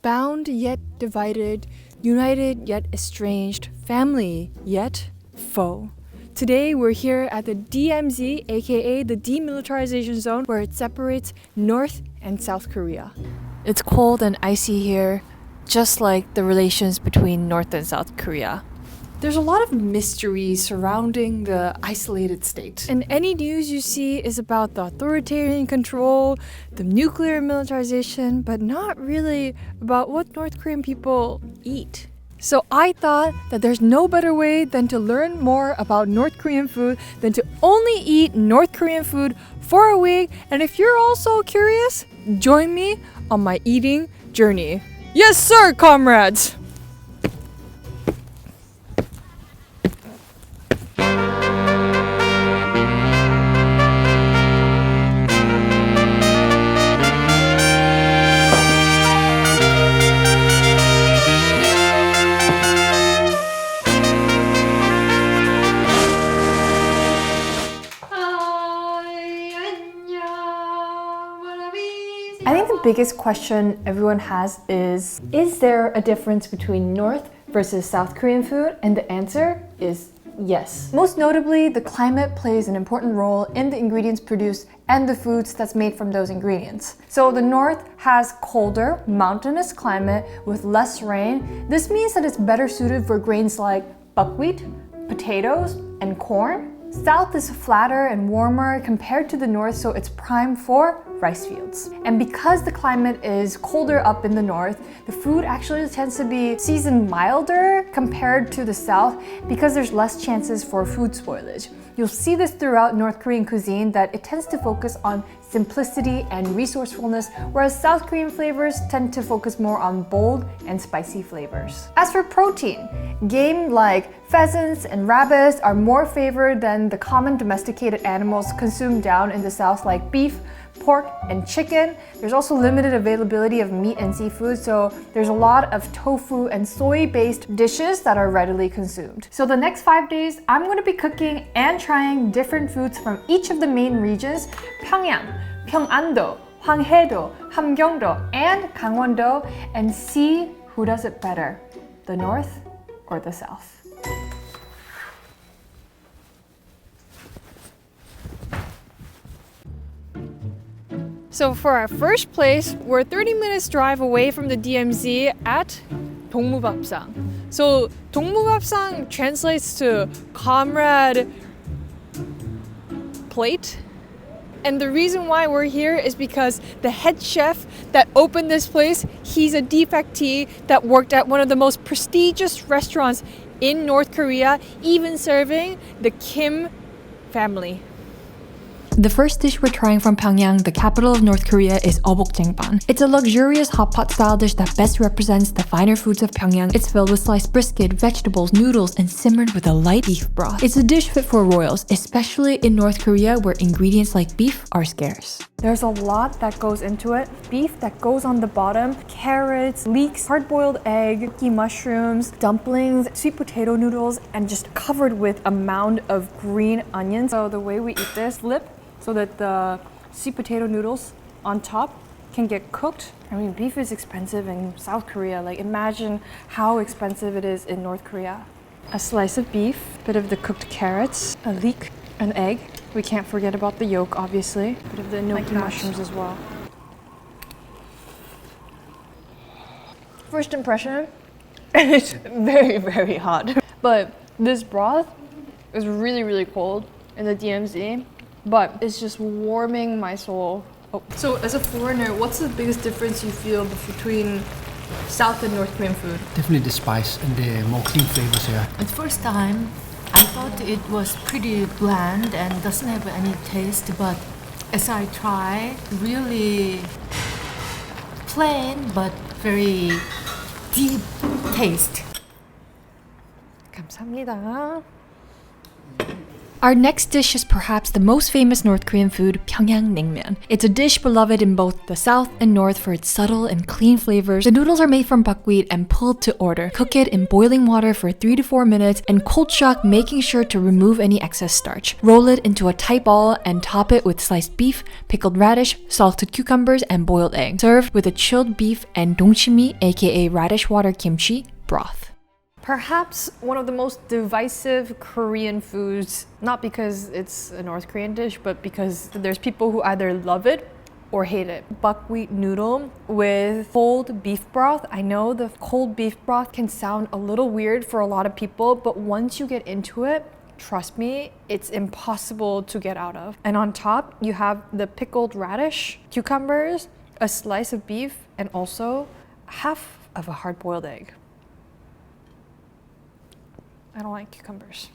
Bound yet divided, united yet estranged, family yet foe. Today we're here at the DMZ, aka the Demilitarization Zone, where it separates North and South Korea. It's cold and icy here, just like the relations between North and South Korea. There's a lot of mystery surrounding the isolated state. And any news you see is about the authoritarian control, the nuclear militarization, but not really about what North Korean people eat. So I thought that there's no better way than to learn more about North Korean food than to only eat North Korean food for a week. And if you're also curious, join me on my eating journey. Yes, sir, comrades! I think the biggest question everyone has is there a difference between North versus South Korean food? And the answer is yes. Most notably, the climate plays an important role in the ingredients produced and the foods that's made from those ingredients. So the North has colder, mountainous climate with less rain. This means that it's better suited for grains like buckwheat, potatoes, and corn. South is flatter and warmer compared to the North, so it's prime for rice fields. And because the climate is colder up in the North, the food actually tends to be seasoned milder compared to the South because there's less chances for food spoilage. You'll see this throughout North Korean cuisine that it tends to focus on simplicity and resourcefulness, whereas South Korean flavors tend to focus more on bold and spicy flavors. As for protein, game like pheasants and rabbits are more favored than the common domesticated animals consumed down in the South like beef, pork, and chicken. There's also limited availability of meat and seafood, so there's a lot of tofu and soy-based dishes that are readily consumed. So the next 5 days, I'm going to be cooking and trying different foods from each of the main regions, Pyeongyang, Pyeongando, Hwanghae-do, Hamheung-do, and Gangwon-do, and see who does it better, the North or the South. So for our first place, we're 30 minutes drive away from the DMZ at Dongmu bapsang. So Dongmu bapsang translates to comrade plate. And the reason why we're here is because the head chef that opened this place, he's a defectee that worked at one of the most prestigious restaurants in North Korea, even serving the Kim family. The first dish we're trying from Pyeongyang, the capital of North Korea, is Uhbokjaengban. It's a luxurious hot pot style dish that best represents the finer foods of Pyeongyang. It's filled with sliced brisket, vegetables, noodles, and simmered with a light beef broth. It's a dish fit for royals, especially in North Korea where ingredients like beef are scarce. There's a lot that goes into it. Beef that goes on the bottom, carrots, leeks, hard-boiled egg, mushrooms, dumplings, sweet potato noodles, and just covered with a mound of green onions. So the way we eat this, flip so that the sweet potato noodles on top can get cooked. I mean, beef is expensive in South Korea. Like, imagine how expensive it is in North Korea. A slice of beef, a bit of the cooked carrots, a leek, an egg. We can't forget about the yolk, obviously. A bit of the gnocchi mushrooms as well. First impression, it's very, very hot. But this broth is really, really cold in the DMZ. But it's just warming my soul. Oh. So as a foreigner, what's the biggest difference you feel between South and North Korean food? Definitely the spice and the more clean flavors here. At first time, I thought it was pretty bland and doesn't have any taste, but as I try, really plain but very deep taste. 감사합니다. Our next dish is perhaps the most famous North Korean food, Pyeongyang naengmyun. It's a dish beloved in both the south and north for its subtle and clean flavors. The noodles are made from buckwheat and pulled to order. Cook it in boiling water for 3 to 4 minutes and cold shock, making sure to remove any excess starch. Roll it into a tight ball and top it with sliced beef, pickled radish, salted cucumbers, and boiled egg. Served with a chilled beef and dongchimi, aka radish water kimchi, broth. Perhaps one of the most divisive Korean foods, not because it's a North Korean dish, but because there's people who either love it or hate it. Buckwheat noodle with cold beef broth. I know the cold beef broth can sound a little weird for a lot of people, but once you get into it, trust me, it's impossible to get out of. And on top, you have the pickled radish, cucumbers, a slice of beef, and also half of a hard-boiled egg. I don't like cucumbers.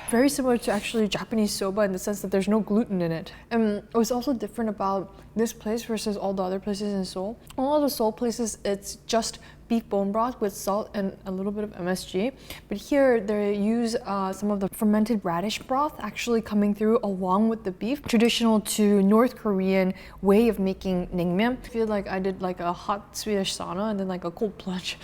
Very similar to actually Japanese soba in the sense that there's no gluten in it. And what's also different about this place versus all the other places in Seoul, all of the Seoul places, it's just beef bone broth with salt and a little bit of MSG. But here they use some of the fermented radish broth actually coming through along with the beef. Traditional to North Korean way of making naengmyun. I feel like I did like a hot Swedish sauna and then like a cold plunge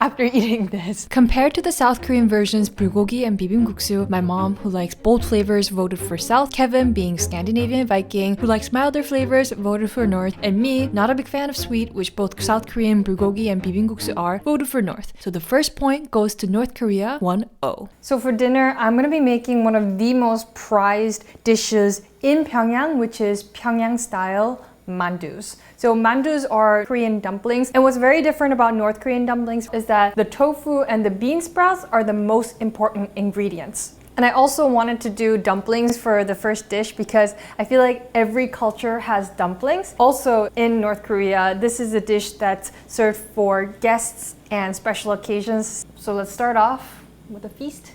after eating this. Compared to the South Korean versions bulgogi and bibimbap, my mom, who likes bold flavors, voted for South. Kevin, being Scandinavian Viking, who likes milder flavors, voted for North. And me, not a big fan of sweet, which both South Korean bulgogi and bibimbap are, voted for North. So the first point goes to North Korea, 1-0. So for dinner, I'm gonna be making one of the most prized dishes in Pyeongyang, which is Pyeongyang style mandus. So mandus are Korean dumplings, and what's very different about North Korean dumplings is that the tofu and the bean sprouts are the most important ingredients. And I also wanted to do dumplings for the first dish because I feel like every culture has dumplings. Also in North Korea, this is a dish that's served for guests and special occasions. So let's start off with a feast.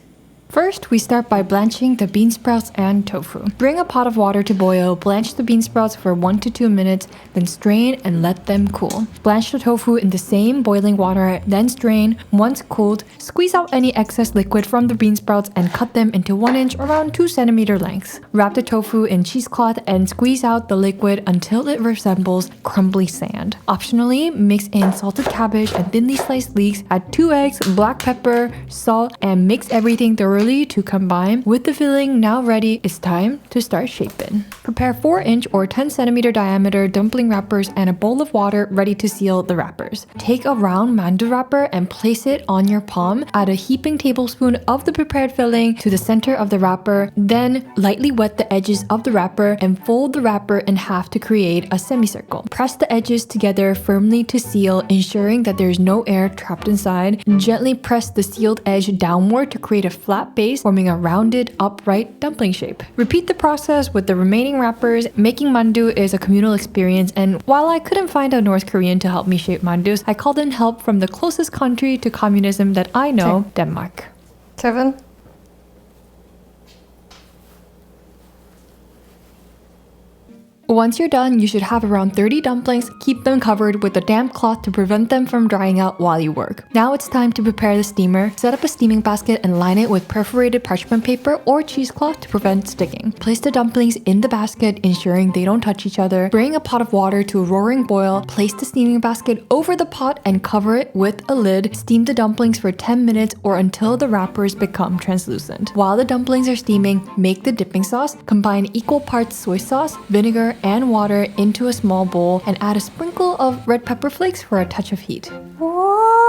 First, we start by blanching the bean sprouts and tofu. Bring a pot of water to boil, blanch the bean sprouts for 1 to 2 minutes, then strain and let them cool. Blanch the tofu in the same boiling water, then strain. Once cooled, squeeze out any excess liquid from the bean sprouts and cut them into 1 inch, around 2 centimeter lengths. Wrap the tofu in cheesecloth and squeeze out the liquid until it resembles crumbly sand. Optionally, mix in salted cabbage and thinly sliced leeks, add 2 eggs, black pepper, salt, and mix everything thoroughly to combine. With the filling now ready, it's time to start shaping. Prepare 4-inch or 10 centimeter diameter dumpling wrappers and a bowl of water ready to seal the wrappers. Take a round mandu wrapper and place it on your palm. Add a heaping tablespoon of the prepared filling to the center of the wrapper. Then lightly wet the edges of the wrapper and fold the wrapper in half to create a semicircle. Press the edges together firmly to seal, ensuring that there is no air trapped inside. Gently press the sealed edge downward to create a flat base, forming a rounded, upright dumpling shape. Repeat the process with the remaining wrappers. Making mandu is a communal experience, and while I couldn't find a North Korean to help me shape mandus, I called in help from the closest country to communism that I know, Denmark. Kevin? Once you're done, you should have around 30 dumplings. Keep them covered with a damp cloth to prevent them from drying out while you work. Now it's time to prepare the steamer. Set up a steaming basket and line it with perforated parchment paper or cheesecloth to prevent sticking. Place the dumplings in the basket, ensuring they don't touch each other. Bring a pot of water to a roaring boil. Place the steaming basket over the pot and cover it with a lid. Steam the dumplings for 10 minutes or until the wrappers become translucent. While the dumplings are steaming, make the dipping sauce. Combine equal parts soy sauce, vinegar, and water into a small bowl and add a sprinkle of red pepper flakes for a touch of heat. Whoa.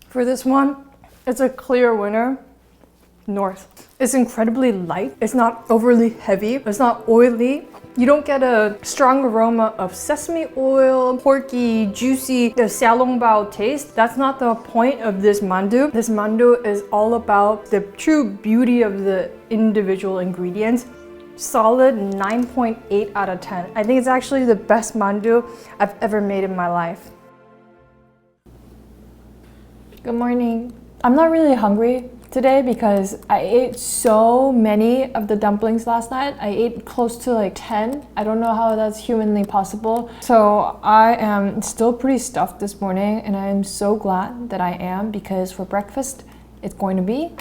For this one, it's a clear winner. North. It's incredibly light. It's not overly heavy. It's not oily. You don't get a strong aroma of sesame oil, porky, juicy, the xiaolongbao taste. That's not the point of this mandu. This mandu is all about the true beauty of the individual ingredients. Solid 9.8 out of 10. I think it's actually the best mandu I've ever made in my life. Good morning. I'm not really hungry today because I ate so many of the dumplings last night. I ate close to like 10. I don't know how that's humanly possible. So I am still pretty stuffed this morning, and I am so glad that I am, because for breakfast it's going to be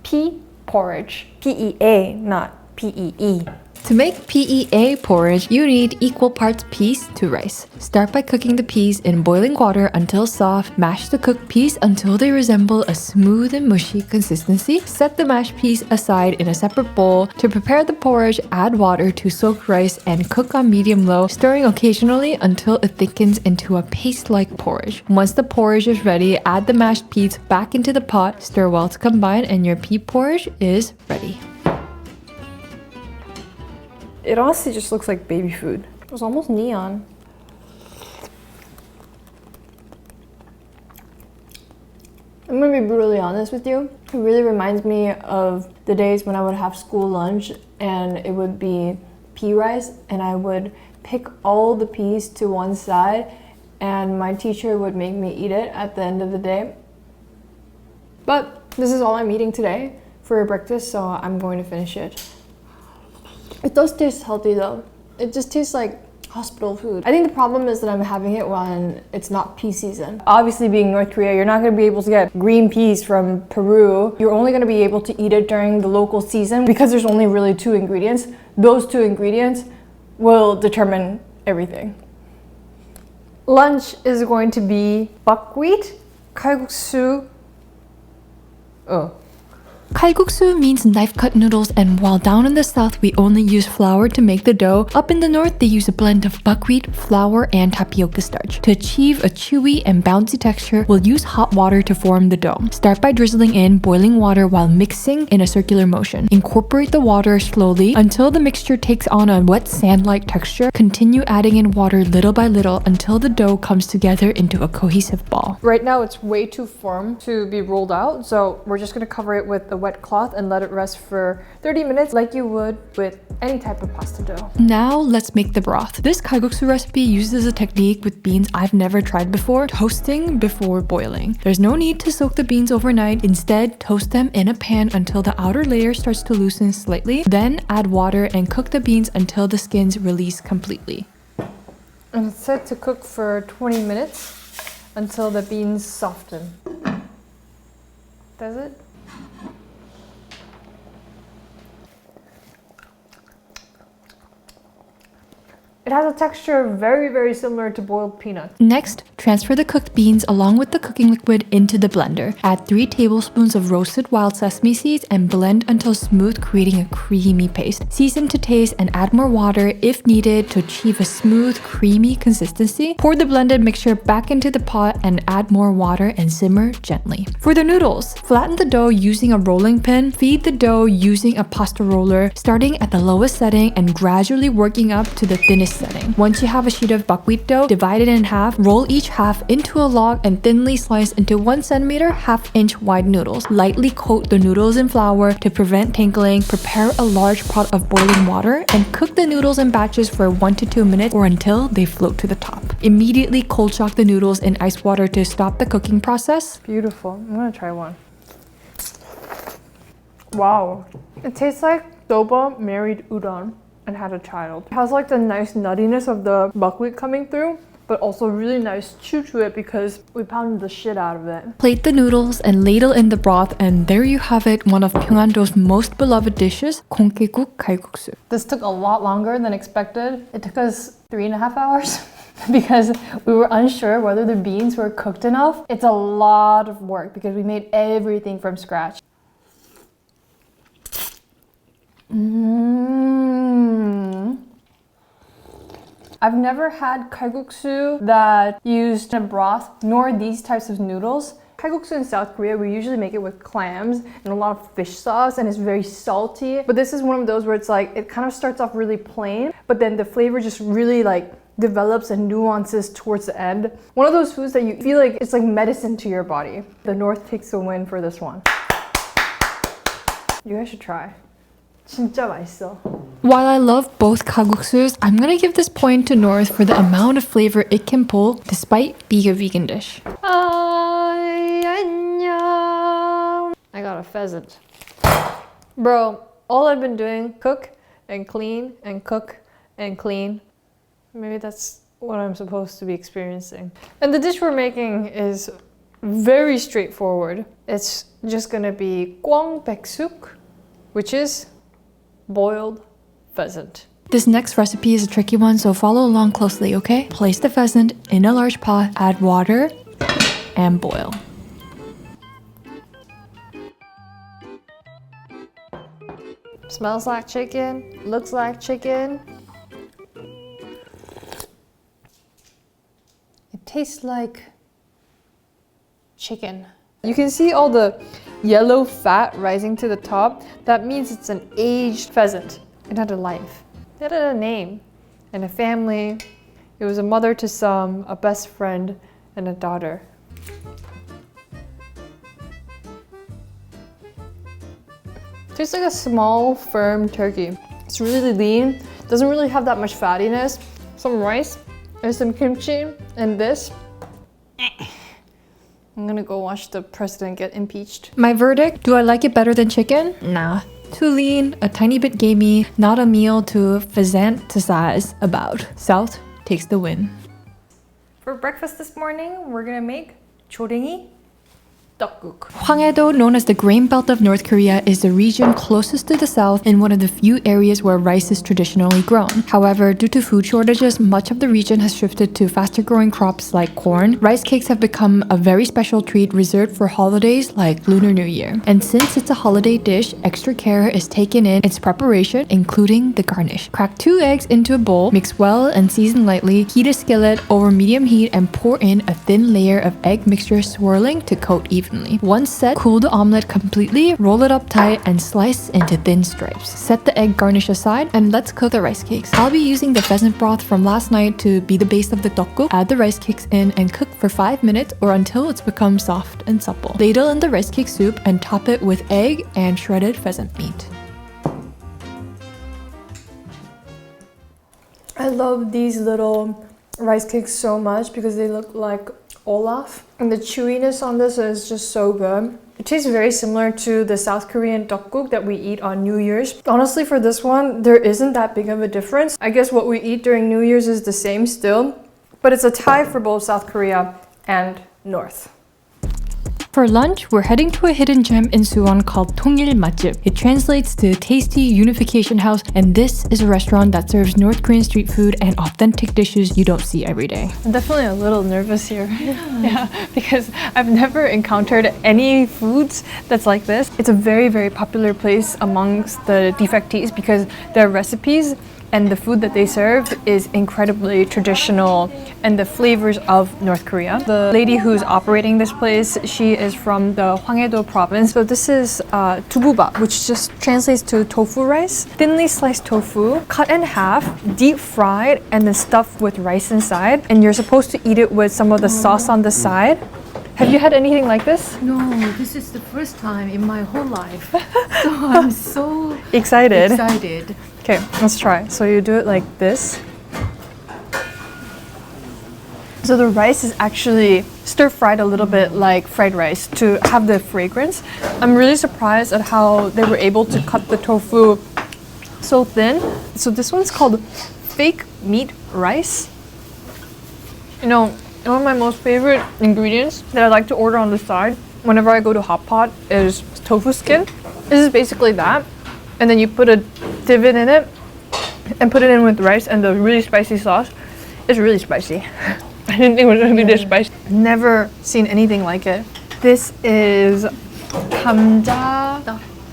pea porridge. P-E-A, not P-E-E. To make PEA porridge, you need equal parts peas to rice. Start by cooking the peas in boiling water until soft. Mash the cooked peas until they resemble a smooth and mushy consistency. Set the mashed peas aside in a separate bowl. To prepare the porridge, add water to soaked rice and cook on medium-low, stirring occasionally until it thickens into a paste-like porridge. Once the porridge is ready, add the mashed peas back into the pot, stir well to combine, and your pea porridge is ready. It honestly just looks like baby food. It was almost neon. I'm gonna be brutally honest with you. It really reminds me of the days when I would have school lunch and it would be pea rice, and I would pick all the peas to one side and my teacher would make me eat it at the end of the day. But this is all I'm eating today for breakfast, so I'm going to finish it. It does taste healthy though. It just tastes like hospital food. I think the problem is that I'm having it when it's not pea season. Obviously, being North Korea, you're not going to be able to get green peas from Peru. You're only going to be able to eat it during the local season because there's only really 2 ingredients. Those 2 ingredients will determine everything. Lunch is going to be buckwheat, kalgooksu. Kalgooksu means knife-cut noodles, and while down in the south we only use flour to make the dough, up in the north they use a blend of buckwheat, flour, and tapioca starch. To achieve a chewy and bouncy texture, we'll use hot water to form the dough. Start by drizzling in boiling water while mixing in a circular motion. Incorporate the water slowly until the mixture takes on a wet sand-like texture. Continue adding in water little by little until the dough comes together into a cohesive ball. Right now it's way too firm to be rolled out, so we're just going to cover it with a wet cloth and let it rest for 30 minutes like you would with any type of pasta dough. Now let's make the broth. This kalgooksu recipe uses a technique with beans I've never tried before: toasting before boiling. There's no need to soak the beans overnight. Instead, toast them in a pan until the outer layer starts to loosen slightly. Then add water and cook the beans until the skins release completely. And it's set to cook for 20 minutes until the beans soften. Does it? It has a texture very, very similar to boiled peanuts. Next, transfer the cooked beans along with the cooking liquid into the blender. Add 3 tablespoons of roasted wild sesame seeds and blend until smooth, creating a creamy paste. Season to taste and add more water if needed to achieve a smooth, creamy consistency. Pour the blended mixture back into the pot and add more water and simmer gently. For the noodles, flatten the dough using a rolling pin. Feed the dough using a pasta roller, starting at the lowest setting and gradually working up to the thinnest setting. Once you have a sheet of buckwheat dough, divide it in half, roll each half into a log and thinly slice into 1 centimeter, ½ wide noodles. Lightly coat the noodles in flour to prevent tangling. Prepare a large pot of boiling water and cook the noodles in batches for 1 to 2 minutes or until they float to the top. Immediately cold shock the noodles in ice water to stop the cooking process. Beautiful. I'm gonna try one. Wow. It tastes like soba married udon and had a child. It has like the nice nuttiness of the buckwheat coming through, but also really nice chew to it because we pounded the shit out of it. Plate the noodles and ladle in the broth, and there you have it, one of Pyeonghando's most beloved dishes, gook kalgooksu. This took a lot longer than expected. It took us 3.5 hours because we were unsure whether the beans were cooked enough. It's a lot of work because we made everything from scratch. I've never had kalgooksu that used a broth nor these types of noodles Kalgooksu in South Korea, we usually make it with clams and a lot of fish sauce, and it's very salty. But this is one of those where it's like, it kind of starts off really plain, but then the flavor just really like develops and nuances towards the end. One of those foods that you feel like it's like medicine to your body. The North takes the win for this one. You guys should try. 진짜 맛있어. While I love both kalgooksus, I'm gonna give this point to North for the amount of flavor it can pull despite being a vegan dish. 안녕. I got a pheasant. Bro, all I've been doing, cook and clean and cook and clean. Maybe that's what I'm supposed to be experiencing. And the dish we're making is very straightforward. It's just gonna be gwangbaeksuk, which is boiled pheasant. This next recipe is a tricky one, so follow along closely, okay? Place the pheasant in a large pot, add water, and boil. Smells like chicken, looks like chicken. It tastes like chicken. You can see all the yellow fat rising to the top. That means it's an aged pheasant. It had a life. It had a name and a family. It was a mother to some, a best friend, and a daughter. Tastes like a small, firm turkey. It's really lean, doesn't really have that much fattiness. Some rice and some kimchi and this. I'm gonna go watch the president get impeached. My verdict, do I like it better than chicken? Nah. Too lean, a tiny bit gamey, not a meal to fantasize about. South takes the win. For breakfast this morning, we're gonna make Jorangi tteokgook. Hwanghae-do, known as the grain belt of North Korea, is the region closest to the south and one of the few areas where rice is traditionally grown. However, due to food shortages, much of the region has shifted to faster growing crops like corn. Rice cakes have become a very special treat reserved for holidays like Lunar New Year. And since it's a holiday dish, extra care is taken in its preparation, including the garnish. Crack 2 eggs into a bowl, mix well and season lightly, heat a skillet over medium heat and pour in a thin layer of egg mixture, swirling to coat evenly. Once set, cool the omelette completely, roll it up tight, and slice into thin stripes. Set the egg garnish aside, and let's cook the rice cakes. I'll be using the pheasant broth from last night to be the base of the tteokgook. Add the rice cakes in and cook for 5 minutes or until it's become soft and supple. Ladle in the rice cake soup and top it with egg and shredded pheasant meat. I love these little rice cakes so much because they look like Olaf, and the chewiness on this is just so good. It tastes very similar to the South Korean tteokgook that we eat on New Year's. Honestly, for this one, there isn't that big of a difference. I guess what we eat during New Year's is the same still, but it's a tie for both South Korea and North. For lunch, we're heading to a hidden gem in Suwon called Tongilmatjib. It translates to Tasty Unification House, and this is a restaurant that serves North Korean street food and authentic dishes you don't see every day. I'm definitely a little nervous here. Yeah, because I've never encountered any foods that's like this. It's a very, very popular place amongst the defectees because their recipes and the food that they serve is incredibly traditional and the flavors of North Korea. The lady who's operating this place, she is from the Hwanghae-do province. So this is Dubu, which just translates to tofu rice. Thinly sliced tofu, cut in half, deep fried, and then stuffed with rice inside. And you're supposed to eat it with some of the sauce on the side. Have you had anything like this? No, this is the first time in my whole life. So I'm so excited. Okay, let's try. So you do it like this. So the rice is actually stir-fried a little bit like fried rice to have the fragrance. I'm really surprised at how they were able to cut the tofu so thin. So this one's called fake meat rice. You know, one of my most favorite ingredients that I like to order on the side whenever I go to Hot Pot is tofu skin. This is basically that. And then you put a divot in it and put it in with rice and the really spicy sauce. It's really spicy. I didn't think it was going to be this spicy. Never seen anything like it. This is Gamja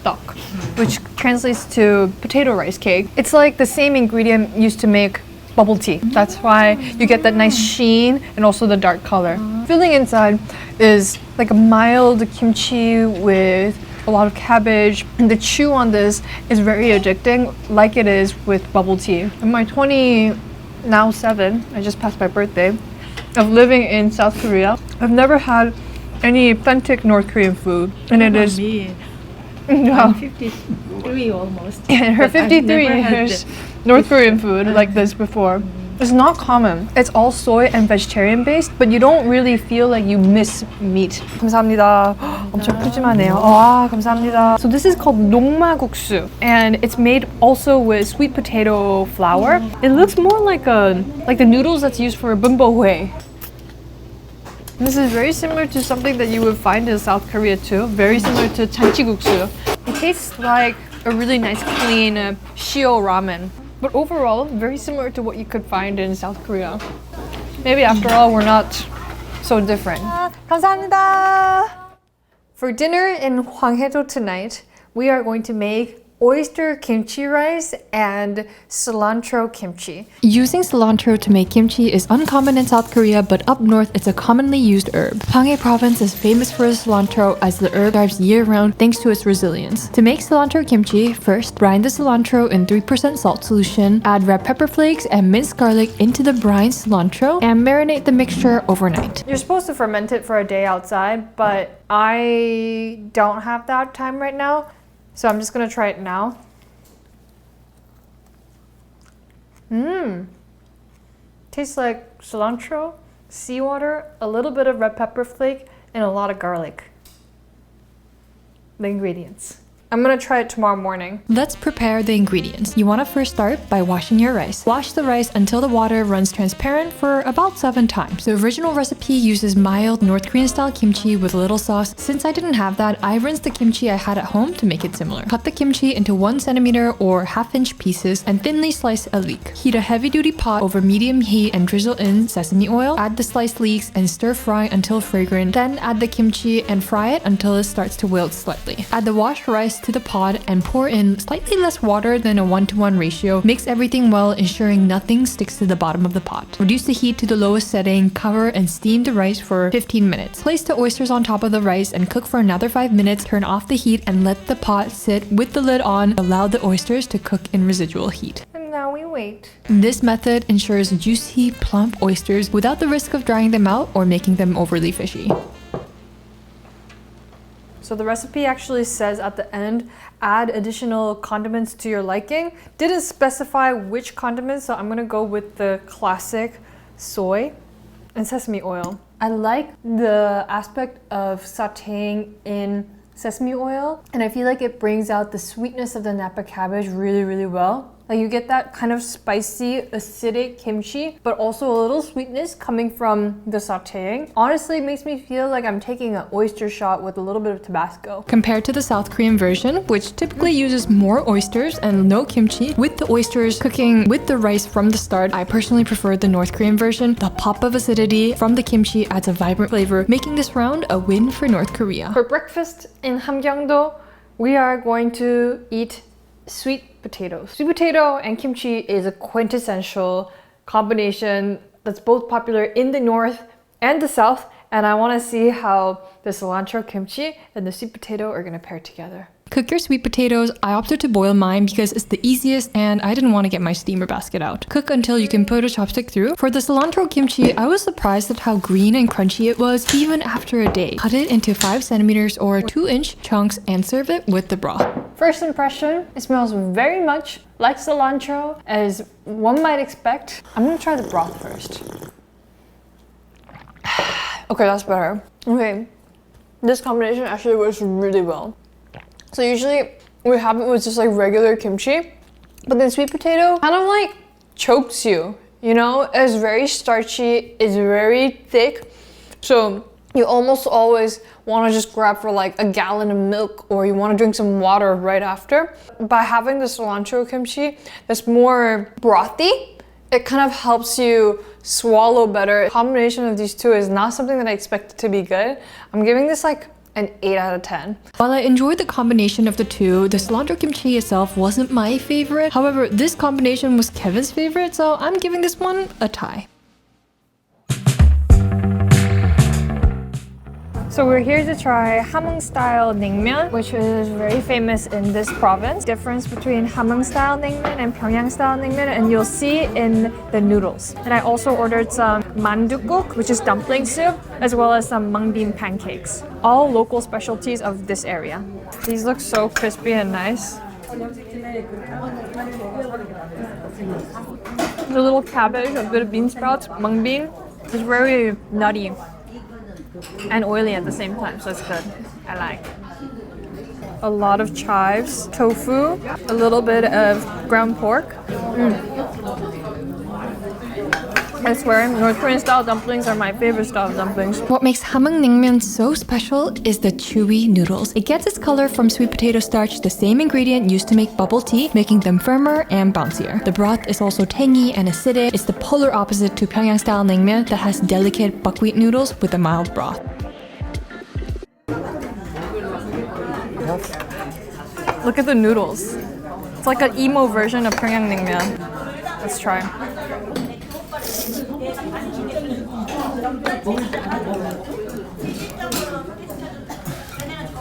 tteok, which translates to potato rice cake. It's like the same ingredient used to make bubble tea. That's why you get that nice sheen and also the dark color. Filling inside is like a mild kimchi with a lot of cabbage, and the chew on this is very addicting, like it is with bubble tea. In my 27, I just passed my birthday, of living in South Korea, I've never had any authentic North Korean food, and it is. Me. Yeah. I'm 53 almost. In her But I've 53 never had years, North Korean food like this before. It's not common. It's all soy and vegetarian based, but you don't really feel like you miss meat. 감사합니다. 엄청 푸짐하네요. 와, 감사합니다. So this is called Nongma guksu, and it's made also with sweet potato flour. It looks more like the noodles that's used for bumbohue. This is very similar to something that you would find in South Korea too. Very similar to guksu. It tastes like a really nice clean shio ramen. But overall, very similar to what you could find in South Korea. Maybe after all, we're not so different. 감사합니다. For dinner in Hwanghae-do tonight, we are going to make oyster kimchi rice and cilantro kimchi. Using cilantro to make kimchi is uncommon in South Korea, but up north it's a commonly used herb. Hwanghae province is famous for its cilantro as the herb thrives year-round thanks to its resilience. To make cilantro kimchi, first brine the cilantro in 3% salt solution, add red pepper flakes and minced garlic into the brined cilantro, and marinate the mixture overnight. You're supposed to ferment it for a day outside, but I don't have that time right now. So I'm just gonna try it now. Tastes like cilantro, seawater, a little bit of red pepper flake, and a lot of garlic. The ingredients. I'm gonna try it tomorrow morning. Let's prepare the ingredients. You want to first start by washing your rice. Wash the rice until the water runs transparent for about 7 times. The original recipe uses mild North Korean style kimchi with little sauce. Since I didn't have that, I rinsed the kimchi I had at home to make it similar. Cut the kimchi into 1 centimeter or half-inch pieces and thinly slice a leek. Heat a heavy-duty pot over medium heat and drizzle in sesame oil. Add the sliced leeks and stir fry until fragrant. Then add the kimchi and fry it until it starts to wilt slightly. Add the washed rice to the pot and pour in slightly less water than a 1-to-1 ratio. Mix everything well, ensuring nothing sticks to the bottom of the pot. Reduce the heat to the lowest setting, cover and steam the rice for 15 minutes. Place the oysters on top of the rice and cook for another 5 minutes. Turn off the heat and let the pot sit with the lid on. Allow the oysters to cook in residual heat. And now we wait. This method ensures juicy, plump oysters without the risk of drying them out or making them overly fishy. So the recipe actually says at the end, add additional condiments to your liking. Didn't specify which condiments, so I'm gonna go with the classic soy and sesame oil. I like the aspect of sauteing in sesame oil, and I feel like it brings out the sweetness of the Napa cabbage really, really well. Like you get that kind of spicy, acidic kimchi, but also a little sweetness coming from the sauteing. Honestly, it makes me feel like I'm taking an oyster shot with a little bit of Tabasco. Compared to the South Korean version, which typically uses more oysters and no kimchi, with the oysters cooking with the rice from the start, I personally prefer the North Korean version. The pop of acidity from the kimchi adds a vibrant flavor, making this round a win for North Korea. For breakfast in Hamheung-do, we are going to eat sweet potatoes. Sweet potato and kimchi is a quintessential combination that's both popular in the north and the south, and I want to see how the cilantro kimchi and the sweet potato are going to pair together. Cook your sweet potatoes. I opted to boil mine because it's the easiest and I didn't want to get my steamer basket out. Cook until you can put a chopstick through. For the cilantro kimchi, I was surprised at how green and crunchy it was even after a day. Cut it into 5 centimeters or 2-inch chunks and serve it with the broth. First impression, it smells very much like cilantro as one might expect. I'm gonna try the broth first. Okay, that's better. Okay, this combination actually works really well. So usually we have it with just like regular kimchi, but then sweet potato kind of like chokes you, you know? It's very starchy, it's very thick, so you almost always want to just grab for like a gallon of milk, or you want to drink some water right after. By having the cilantro kimchi that's more brothy, it kind of helps you swallow better. The combination of these two is not something that I expected to be good. I'm giving this like an 8 out of 10. While I enjoyed the combination of the two, the cilantro kimchi itself wasn't my favorite. However, this combination was Kevin's favorite, so I'm giving this one a tie. So we're here to try Hamheung style naengmyun, which is very famous in this province. Difference between Hamheung style naengmyun and Pyeongyang style naengmyun, and you'll see in the noodles. And I also ordered some Mandu gook, which is dumpling soup, as well as some mung bean pancakes. All local specialties of this area. These look so crispy and nice. The little cabbage, a bit of bean sprouts, mung bean. It's very nutty and oily at the same time, so it's good. I like. A lot of chives, tofu, a little bit of ground pork. I swear, North Korean style dumplings are my favorite style of dumplings. What makes Hamheung naengmyun so special is the chewy noodles. It gets its color from sweet potato starch, the same ingredient used to make bubble tea, making them firmer and bouncier. The broth is also tangy and acidic. It's the polar opposite to Pyeongyang style naengmyun that has delicate buckwheat noodles with a mild broth. Look at the noodles. It's like an emo version of Pyeongyang naengmyun. Let's try.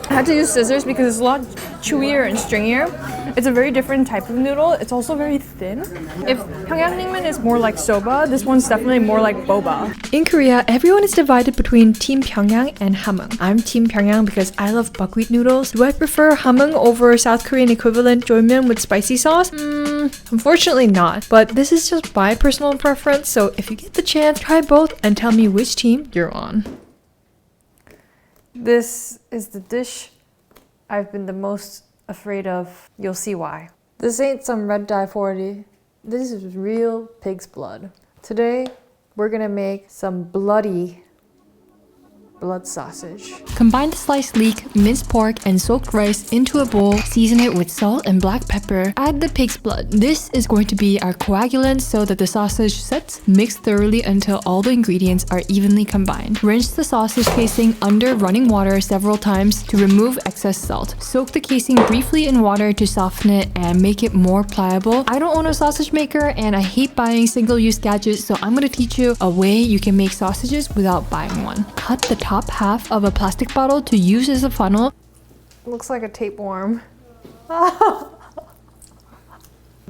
I had to use scissors because it's a lot chewier and stringier. It's a very different type of noodle. It's also very thin. If Pyeongyang naengmyun is more like soba, this one's definitely more like boba. In Korea, everyone is divided between Team Pyeongyang and Hamheung. I'm Team Pyeongyang because I love buckwheat noodles. Do I prefer Hamheung over South Korean equivalent jjolmyeon with spicy sauce? Unfortunately not. But this is just my personal preference, so if you get the chance, try both and tell me which team you're on. This is the dish I've been the most afraid of. You'll see why. This ain't some red dye 40. This is real pig's blood. Today, we're gonna make some blood sausage. Combine the sliced leek, minced pork, and soaked rice into a bowl. Season it with salt and black pepper. Add the pig's blood. This is going to be our coagulant so that the sausage sets. Mix thoroughly until all the ingredients are evenly combined. Rinse the sausage casing under running water several times to remove excess salt. Soak the casing briefly in water to soften it and make it more pliable. I don't own a sausage maker and I hate buying single-use gadgets, so I'm going to teach you a way you can make sausages without buying one. Cut the top half of a plastic bottle to use as a funnel. Looks like a tapeworm.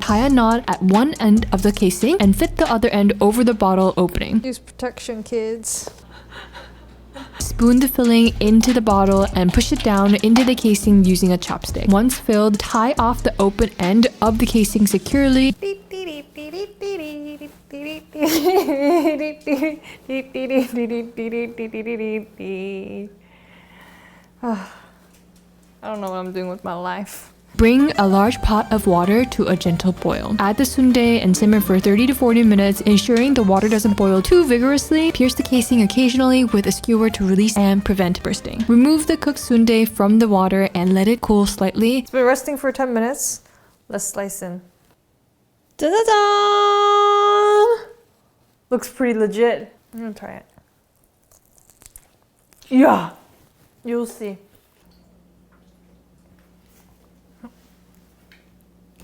Tie a knot at one end of the casing and fit the other end over the bottle opening. Use protection, kids. Spoon the filling into the bottle and push it down into the casing using a chopstick. Once filled, tie off the open end of the casing securely. I don't know what I'm doing with my life. Bring a large pot of water to a gentle boil. Add the soondae and simmer for 30 to 40 minutes, ensuring the water doesn't boil too vigorously. Pierce the casing occasionally with a skewer to release and prevent bursting. Remove the cooked soondae from the water and let it cool slightly. It's been resting for 10 minutes. Let's slice in. Da-da-da! Looks pretty legit. I'm gonna try it. Yeah! You'll see.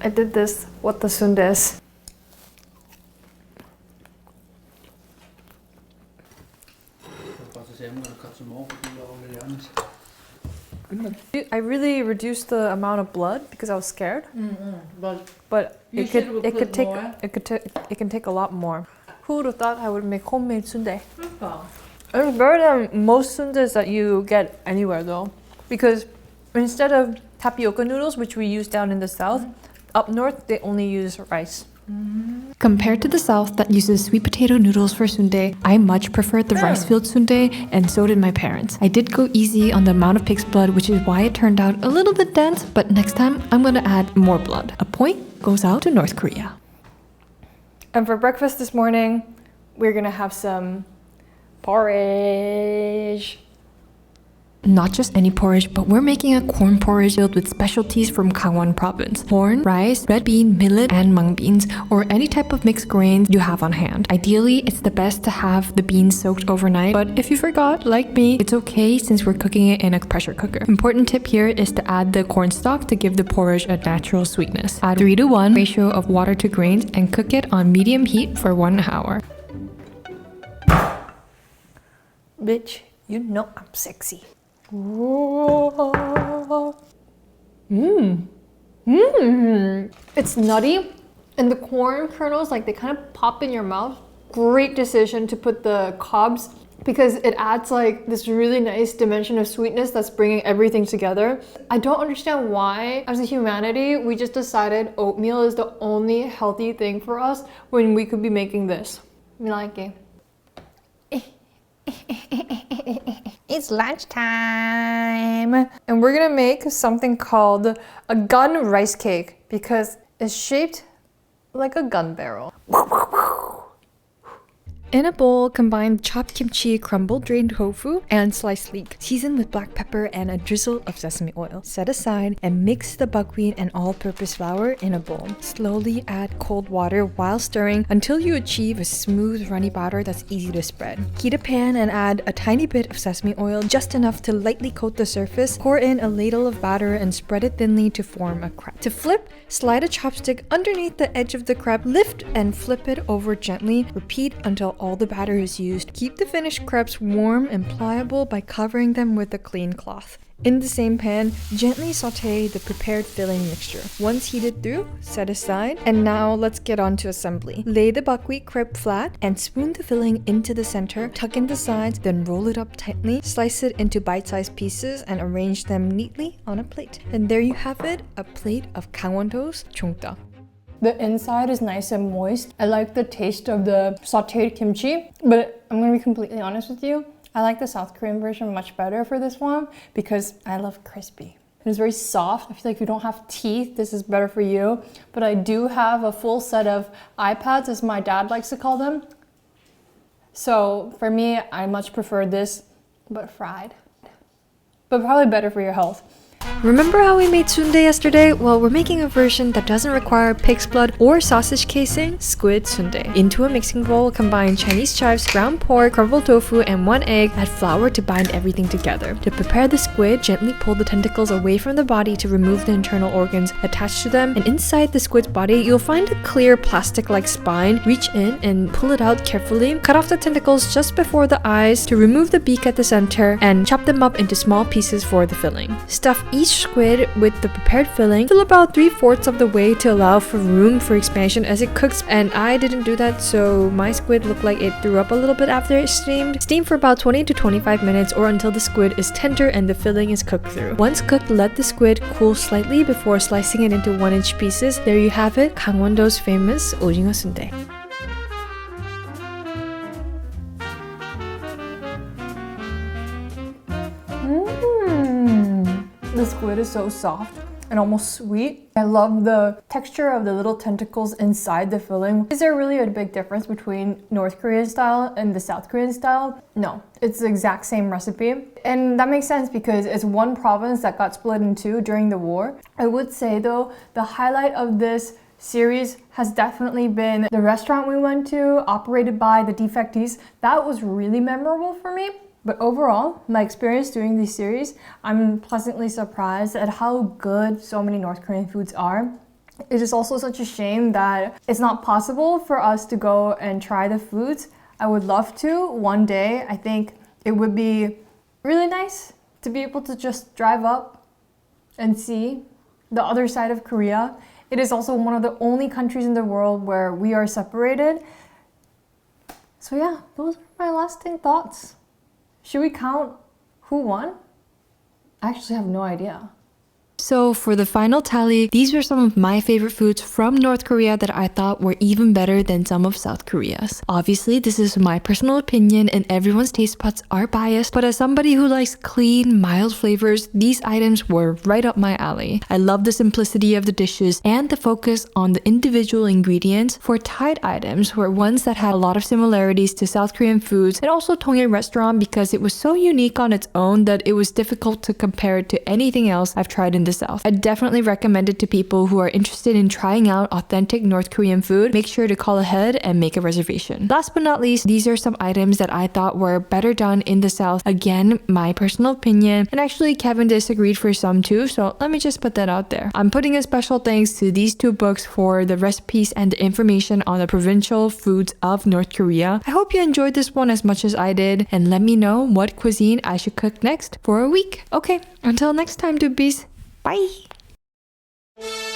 I did this with the soondaes. I really reduced the amount of blood because I was scared. But it can take a lot more. Who would have thought I would make homemade sundae? It's better than most sundaes that you get anywhere though, because instead of tapioca noodles, which we use down in the south, up north they only use rice. Compared to the south that uses sweet potato noodles for sundae, I much preferred the rice-filled sundae, and so did my parents. I did go easy on the amount of pig's blood, which is why it turned out a little bit dense, but next time I'm gonna add more blood. A point goes out to North Korea. And for breakfast this morning, we're gonna have some porridge. Not just any porridge, but we're making a corn porridge filled with specialties from Gangwon province. Corn, rice, red bean, millet, and mung beans, or any type of mixed grains you have on hand. Ideally, it's the best to have the beans soaked overnight, but if you forgot, like me, it's okay since we're cooking it in a pressure cooker. Important tip here is to add the cornstalk to give the porridge a natural sweetness. Add 3:1 ratio of water to grains and cook it on medium heat for 1 hour. Bitch, you know I'm sexy. It's nutty, and the corn kernels, like, they kind of pop in your mouth. Great decision to put the cobs because it adds like this really nice dimension of sweetness that's bringing everything together. I don't understand why, as a humanity, we just decided oatmeal is the only healthy thing for us when we could be making this. Me like it. It's lunchtime and we're gonna make something called a gun rice cake because it's shaped like a gun barrel. In a bowl, combine chopped kimchi, crumbled drained tofu, and sliced leek. Season with black pepper and a drizzle of sesame oil. Set aside and mix the buckwheat and all-purpose flour in a bowl. Slowly add cold water while stirring until you achieve a smooth, runny batter that's easy to spread. Heat a pan and add a tiny bit of sesame oil, just enough to lightly coat the surface. Pour in a ladle of batter and spread it thinly to form a crepe. To flip, slide a chopstick underneath the edge of the crepe, lift and flip it over gently. Repeat until all the batter is used. Keep the finished crepes warm and pliable by covering them with a clean cloth. In the same pan, gently saute the prepared filling mixture. Once heated through, set aside. And now let's get on to assembly. Lay the buckwheat crepe flat and spoon the filling into the center. Tuck in the sides, then roll it up tightly. Slice it into bite-sized pieces and arrange them neatly on a plate. And there you have it, a plate of Gangwon-do's jongtteok. The inside is nice and moist. I like the taste of the sauteed kimchi, but I'm gonna be completely honest with you. I like the South Korean version much better for this one because I love crispy. It is very soft. I feel like if you don't have teeth, this is better for you. But I do have a full set of iPads, as my dad likes to call them. So for me, I much prefer this, but fried. But probably better for your health. Remember how we made soondae yesterday? Well, we're making a version that doesn't require pig's blood or sausage casing, squid soondae. Into a mixing bowl, combine Chinese chives, ground pork, crumbled tofu, and 1 egg. Add flour to bind everything together. To prepare the squid, gently pull the tentacles away from the body to remove the internal organs attached to them. And inside the squid's body, you'll find a clear plastic-like spine. Reach in and pull it out carefully. Cut off the tentacles just before the eyes to remove the beak at the center and chop them up into small pieces for the filling. Stuff each squid with the prepared filling. Fill about 3/4 of the way to allow for room for expansion as it cooks, and I didn't do that, so my squid looked like it threw up a little bit after it steamed. Steam for about 20 to 25 minutes or until the squid is tender and the filling is cooked through. Once cooked, let the squid cool slightly before slicing it into 1-inch pieces. There you have it, Gangwon-do's famous 오징어 순대. The squid is so soft and almost sweet. I love the texture of the little tentacles inside the filling. Is there really a big difference between North Korean style and the South Korean style? No, it's the exact same recipe. And that makes sense because it's one province that got split in two during the war. I would say though, the highlight of this series has definitely been the restaurant we went to, operated by the defectees. That was really memorable for me. But overall, my experience doing this series, I'm pleasantly surprised at how good so many North Korean foods are. It is also such a shame that it's not possible for us to go and try the foods. I would love to one day. I think it would be really nice to be able to just drive up and see the other side of Korea. It is also one of the only countries in the world where we are separated. So yeah, those are my lasting thoughts. Should we count who won? I actually have no idea. So for the final tally, these were some of my favorite foods from North Korea that I thought were even better than some of South Korea's. Obviously, this is my personal opinion and everyone's taste buds are biased, but as somebody who likes clean, mild flavors, these items were right up my alley. I love the simplicity of the dishes and the focus on the individual ingredients. For Thai items were ones that had a lot of similarities to South Korean foods and also Tongil restaurant because it was so unique on its own that it was difficult to compare it to anything else I've tried in the South. I definitely recommend it to people who are interested in trying out authentic North Korean food. Make sure to call ahead and make a reservation. Last but not least, these are some items that I thought were better done in the South. Again, my personal opinion, and actually Kevin disagreed for some too, so let me just put that out there. I'm putting a special thanks to these two books for the recipes and the information on the provincial foods of North Korea. I hope you enjoyed this one as much as I did, and let me know what cuisine I should cook next for a week. Okay, until next time, Dubies. Bye!